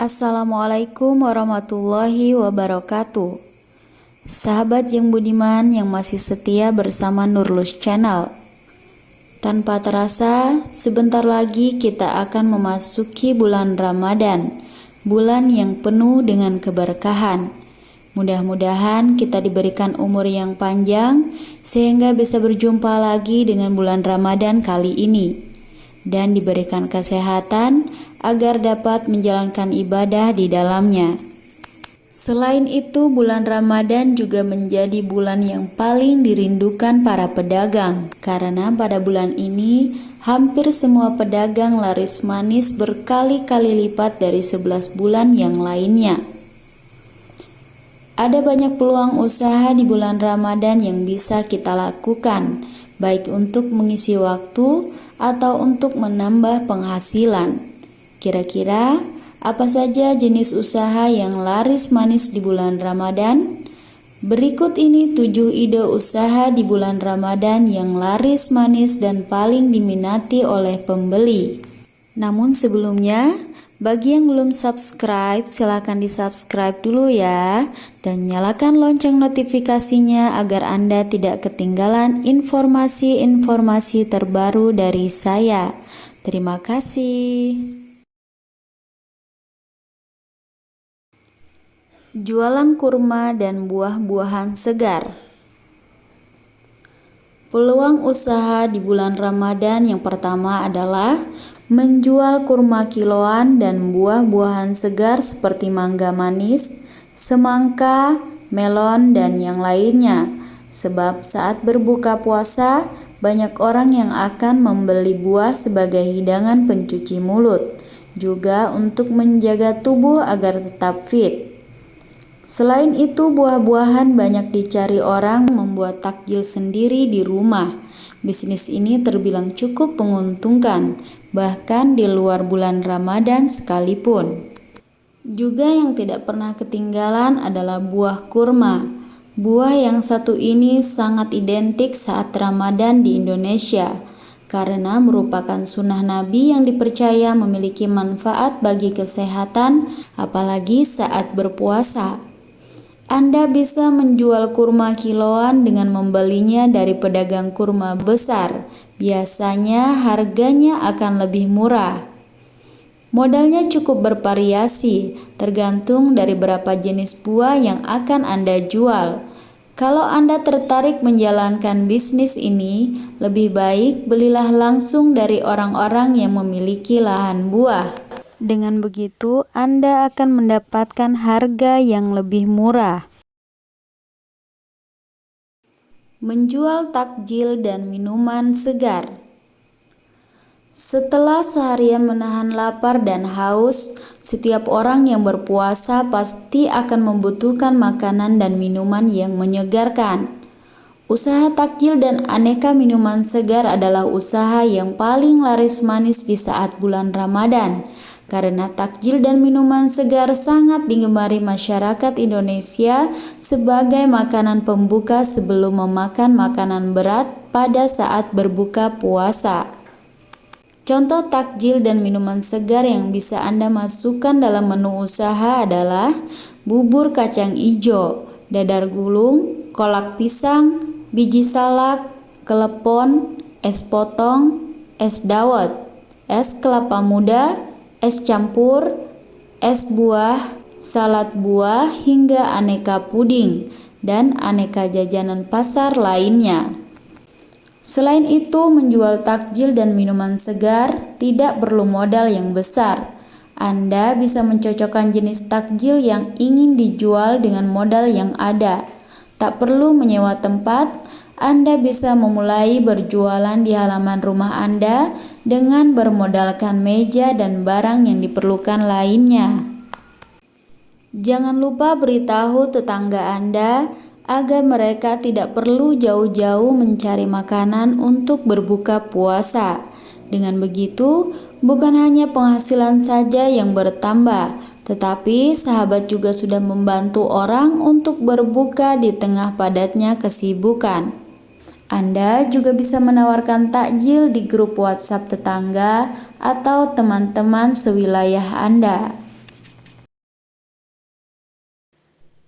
Assalamualaikum warahmatullahi wabarakatuh. Sahabat yang budiman yang masih setia bersama Nurlus Channel. Tanpa terasa, sebentar lagi kita akan memasuki bulan Ramadan, bulan yang penuh dengan keberkahan. Mudah-mudahan kita diberikan umur yang panjang sehingga bisa berjumpa lagi dengan bulan Ramadan kali ini dan diberikan kesehatan agar dapat menjalankan ibadah di dalamnya. Selain itu, bulan Ramadan juga menjadi bulan yang paling dirindukan para pedagang, karena pada bulan ini hampir semua pedagang laris manis berkali-kali lipat dari 11 bulan yang lainnya. Ada banyak peluang usaha di bulan Ramadan yang bisa kita lakukan, baik untuk mengisi waktu atau untuk menambah penghasilan. Kira-kira apa saja jenis usaha yang laris manis di bulan Ramadan? Berikut ini 7 ide usaha di bulan Ramadan yang laris manis dan paling diminati oleh pembeli. Namun sebelumnya, bagi yang belum subscribe, silakan di-subscribe dulu ya, dan nyalakan lonceng notifikasinya agar Anda tidak ketinggalan informasi-informasi terbaru dari saya. Terima kasih. Jualan kurma dan buah-buahan segar. Peluang usaha di bulan Ramadan yang pertama adalah menjual kurma kiloan dan buah-buahan segar seperti mangga manis, semangka, melon, dan yang lainnya. Sebab saat berbuka puasa, banyak orang yang akan membeli buah sebagai hidangan pencuci mulut, juga untuk menjaga tubuh agar tetap fit. Selain itu, buah-buahan banyak dicari orang membuat takjil sendiri di rumah. Bisnis ini terbilang cukup menguntungkan, bahkan di luar bulan Ramadan sekalipun. Juga yang tidak pernah ketinggalan adalah buah kurma. Buah yang satu ini sangat identik saat Ramadan di Indonesia, karena merupakan sunnah Nabi yang dipercaya memiliki manfaat bagi kesehatan, apalagi saat berpuasa. Anda bisa menjual kurma kiloan dengan membelinya dari pedagang kurma besar. Biasanya harganya akan lebih murah. Modalnya cukup bervariasi, tergantung dari berapa jenis buah yang akan Anda jual. Kalau Anda tertarik menjalankan bisnis ini, lebih baik belilah langsung dari orang-orang yang memiliki lahan buah. Dengan begitu, Anda akan mendapatkan harga yang lebih murah. Menjual takjil dan minuman segar. Setelah seharian menahan lapar dan haus, setiap orang yang berpuasa pasti akan membutuhkan makanan dan minuman yang menyegarkan. Usaha takjil dan aneka minuman segar adalah usaha yang paling laris manis di saat bulan Ramadan. Karena takjil dan minuman segar sangat digemari masyarakat Indonesia sebagai makanan pembuka sebelum memakan makanan berat pada saat berbuka puasa. Contoh takjil dan minuman segar yang bisa Anda masukkan dalam menu usaha adalah bubur kacang ijo, dadar gulung, kolak pisang, biji salak, kelepon, es potong, es dawet, es kelapa muda, es campur, es buah, salad buah, hingga aneka puding dan aneka jajanan pasar lainnya. Selain itu, menjual takjil dan minuman segar tidak perlu modal yang besar. Anda bisa mencocokkan jenis takjil yang ingin dijual dengan modal yang ada. Tak perlu menyewa tempat, Anda bisa memulai berjualan di halaman rumah Anda dengan bermodalkan meja dan barang yang diperlukan lainnya. Jangan lupa beritahu tetangga Anda agar mereka tidak perlu jauh-jauh mencari makanan untuk berbuka puasa. Dengan begitu, bukan hanya penghasilan saja yang bertambah, tetapi sahabat juga sudah membantu orang untuk berbuka di tengah padatnya kesibukan. Anda juga bisa menawarkan takjil di grup WhatsApp tetangga atau teman-teman sewilayah Anda.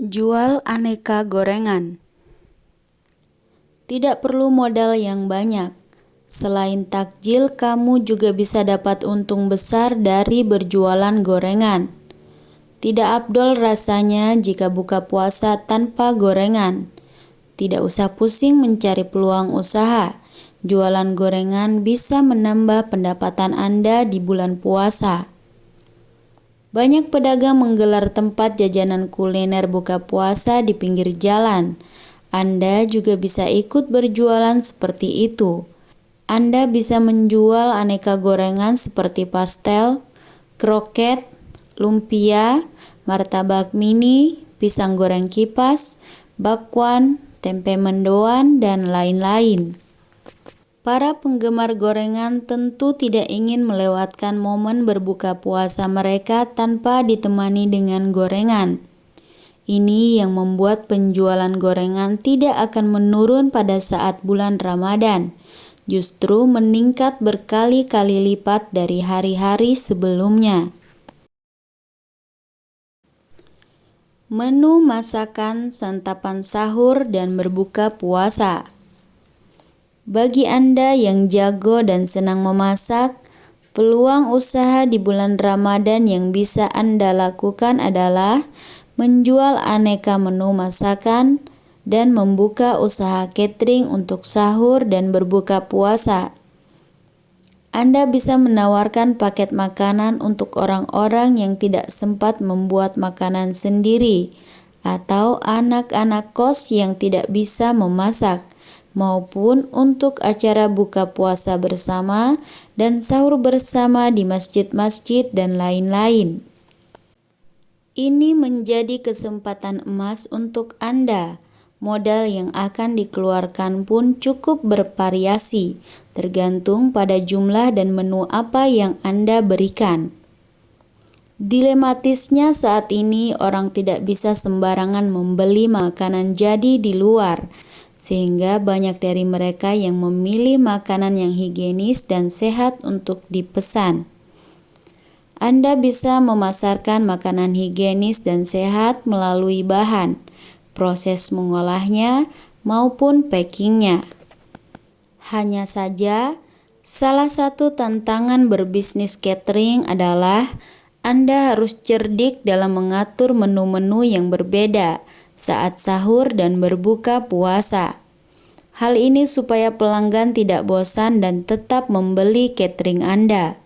Jual aneka gorengan. Tidak perlu modal yang banyak. Selain takjil, kamu juga bisa dapat untung besar dari berjualan gorengan. Tidak afdol rasanya jika buka puasa tanpa gorengan. Tidak usah pusing mencari peluang usaha. Jualan gorengan bisa menambah pendapatan Anda di bulan puasa. Banyak pedagang menggelar tempat jajanan kuliner buka puasa di pinggir jalan. Anda juga bisa ikut berjualan seperti itu. Anda bisa menjual aneka gorengan seperti pastel, kroket, lumpia, martabak mini, pisang goreng kipas, bakwan, tempe mendoan, dan lain-lain. Para penggemar gorengan tentu tidak ingin melewatkan momen berbuka puasa mereka tanpa ditemani dengan gorengan. Ini yang membuat penjualan gorengan tidak akan menurun pada saat bulan Ramadan, justru meningkat berkali-kali lipat dari hari-hari sebelumnya. Menu masakan, santapan sahur, dan berbuka puasa. Bagi Anda yang jago dan senang memasak, peluang usaha di bulan Ramadan yang bisa Anda lakukan adalah menjual aneka menu masakan dan membuka usaha catering untuk sahur dan berbuka puasa. Anda bisa menawarkan paket makanan untuk orang-orang yang tidak sempat membuat makanan sendiri atau anak-anak kos yang tidak bisa memasak, maupun untuk acara buka puasa bersama dan sahur bersama di masjid-masjid dan lain-lain. Ini menjadi kesempatan emas untuk Anda. Modal yang akan dikeluarkan pun cukup bervariasi, tergantung pada jumlah dan menu apa yang Anda berikan. Dilematisnya saat ini orang tidak bisa sembarangan membeli makanan jadi di luar, sehingga banyak dari mereka yang memilih makanan yang higienis dan sehat untuk dipesan. Anda bisa memasarkan makanan higienis dan sehat melalui bahan, proses mengolahnya, maupun packingnya. Hanya saja, salah satu tantangan berbisnis catering adalah Anda harus cerdik dalam mengatur menu-menu yang berbeda saat sahur dan berbuka puasa. Hal ini supaya pelanggan tidak bosan dan tetap membeli catering Anda.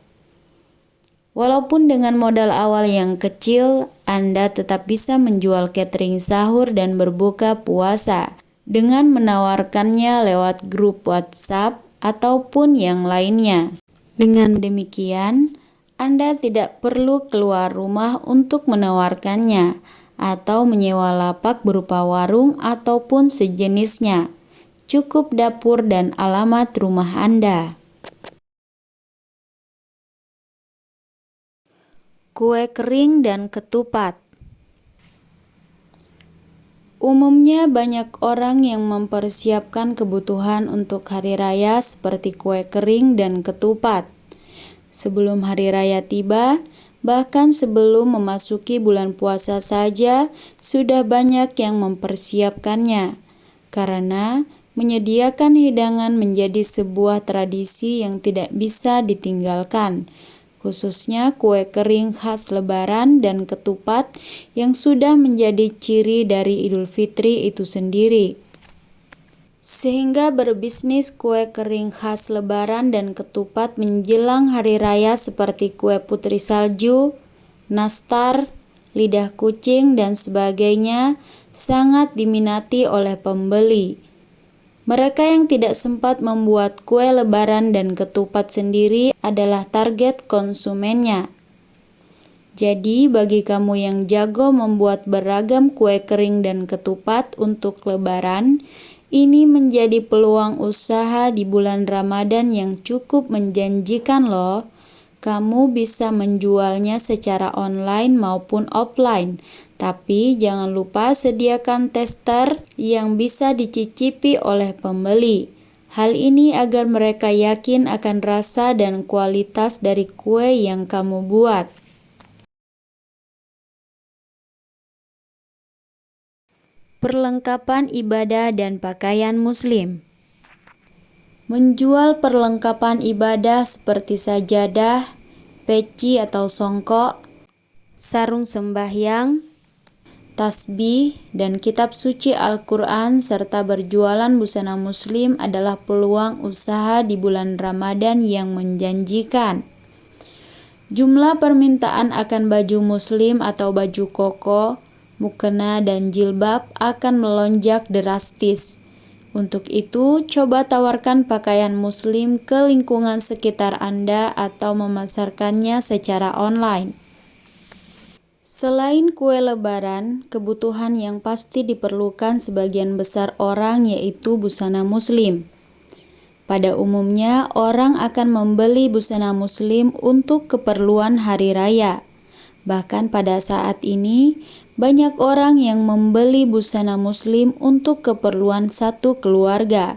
Walaupun dengan modal awal yang kecil, Anda tetap bisa menjual catering sahur dan berbuka puasa dengan menawarkannya lewat grup WhatsApp ataupun yang lainnya. Dengan demikian, Anda tidak perlu keluar rumah untuk menawarkannya atau menyewa lapak berupa warung ataupun sejenisnya. Cukup dapur dan alamat rumah Anda. Kue kering dan ketupat. Umumnya banyak orang yang mempersiapkan kebutuhan untuk hari raya seperti kue kering dan ketupat. Sebelum hari raya tiba, bahkan sebelum memasuki bulan puasa saja, sudah banyak yang mempersiapkannya. Karena menyediakan hidangan menjadi sebuah tradisi yang tidak bisa ditinggalkan, khususnya kue kering khas Lebaran dan ketupat yang sudah menjadi ciri dari Idul Fitri itu sendiri. Sehingga berbisnis kue kering khas Lebaran dan ketupat menjelang hari raya seperti kue putri salju, nastar, lidah kucing, dan sebagainya sangat diminati oleh pembeli. Mereka yang tidak sempat membuat kue lebaran dan ketupat sendiri adalah target konsumennya. Jadi, bagi kamu yang jago membuat beragam kue kering dan ketupat untuk lebaran, ini menjadi peluang usaha di bulan Ramadan yang cukup menjanjikan loh. Kamu bisa menjualnya secara online maupun offline. Tapi jangan lupa sediakan tester yang bisa dicicipi oleh pembeli. Hal ini agar mereka yakin akan rasa dan kualitas dari kue yang kamu buat. Perlengkapan ibadah dan pakaian muslim. Menjual perlengkapan ibadah seperti sajadah, peci atau songkok, sarung sembahyang, tasbih, dan kitab suci Al-Quran serta berjualan busana muslim adalah peluang usaha di bulan Ramadan yang menjanjikan. Jumlah permintaan akan baju muslim atau baju koko, mukena, dan jilbab akan melonjak drastis. Untuk itu, coba tawarkan pakaian muslim ke lingkungan sekitar Anda atau memasarkannya secara online. Selain kue lebaran, kebutuhan yang pasti diperlukan sebagian besar orang yaitu busana muslim. Pada umumnya, orang akan membeli busana muslim untuk keperluan hari raya. Bahkan pada saat ini, banyak orang yang membeli busana muslim untuk keperluan satu keluarga.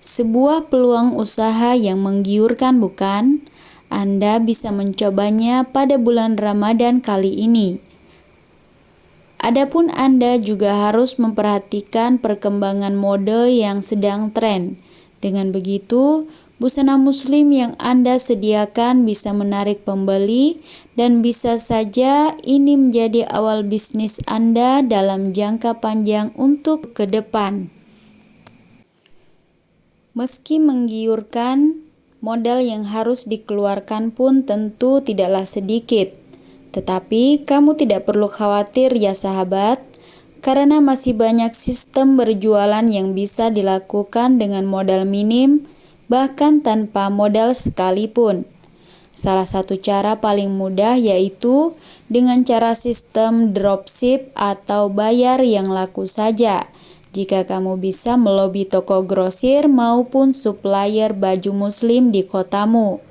Sebuah peluang usaha yang menggiurkan, bukan? Anda bisa mencobanya pada bulan Ramadan kali ini. Adapun Anda juga harus memperhatikan perkembangan mode yang sedang tren. Dengan begitu, busana muslim yang Anda sediakan bisa menarik pembeli dan bisa saja ini menjadi awal bisnis Anda dalam jangka panjang untuk ke depan. Meski menggiurkan, modal yang harus dikeluarkan pun tentu tidaklah sedikit. Tetapi kamu tidak perlu khawatir ya sahabat, karena masih banyak sistem berjualan yang bisa dilakukan dengan modal minim, bahkan tanpa modal sekalipun. Salah satu cara paling mudah yaitu dengan cara sistem dropship atau bayar yang laku saja. Jika kamu bisa melobi toko grosir maupun supplier baju muslim di kotamu.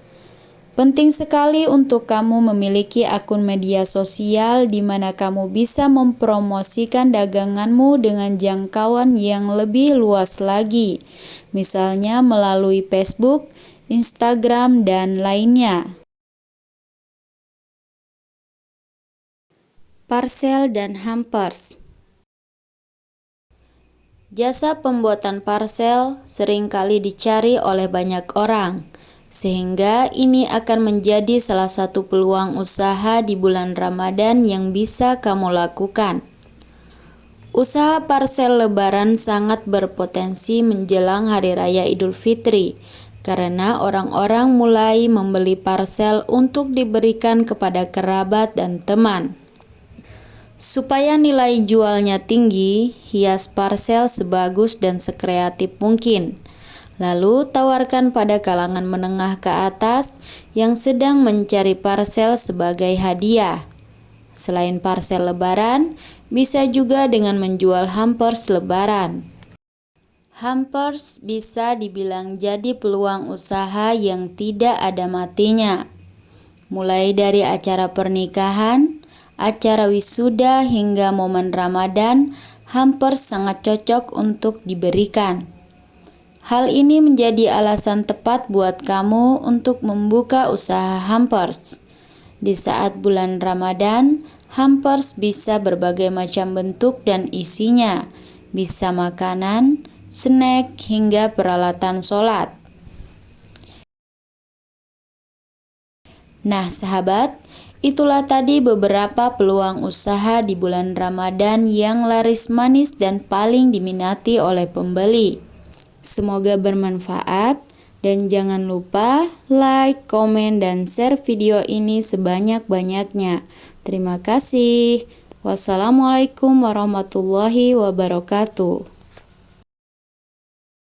Penting sekali untuk kamu memiliki akun media sosial di mana kamu bisa mempromosikan daganganmu dengan jangkauan yang lebih luas lagi. Misalnya melalui Facebook, Instagram, dan lainnya. Parcel dan hampers. Jasa pembuatan parcel seringkali dicari oleh banyak orang, sehingga ini akan menjadi salah satu peluang usaha di bulan Ramadan yang bisa kamu lakukan. Usaha parcel lebaran sangat berpotensi menjelang Hari Raya Idul Fitri, karena orang-orang mulai membeli parcel untuk diberikan kepada kerabat dan teman. Supaya nilai jualnya tinggi, hias parcel sebagus dan sekreatif mungkin. Lalu tawarkan pada kalangan menengah ke atas yang sedang mencari parcel sebagai hadiah. Selain parcel lebaran, bisa juga dengan menjual hampers lebaran. Hampers bisa dibilang jadi peluang usaha yang tidak ada matinya. Mulai dari acara pernikahan, acara wisuda hingga momen Ramadan, hampers sangat cocok untuk diberikan. Hal ini menjadi alasan tepat buat kamu untuk membuka usaha hampers. Di saat bulan Ramadan, hampers bisa berbagai macam bentuk dan isinya, bisa makanan, snack, hingga peralatan sholat. Nah sahabat, itulah tadi beberapa peluang usaha di bulan Ramadan yang laris manis dan paling diminati oleh pembeli. Semoga bermanfaat dan jangan lupa like, komen, dan share video ini sebanyak-banyaknya. Terima kasih. Wassalamualaikum warahmatullahi wabarakatuh.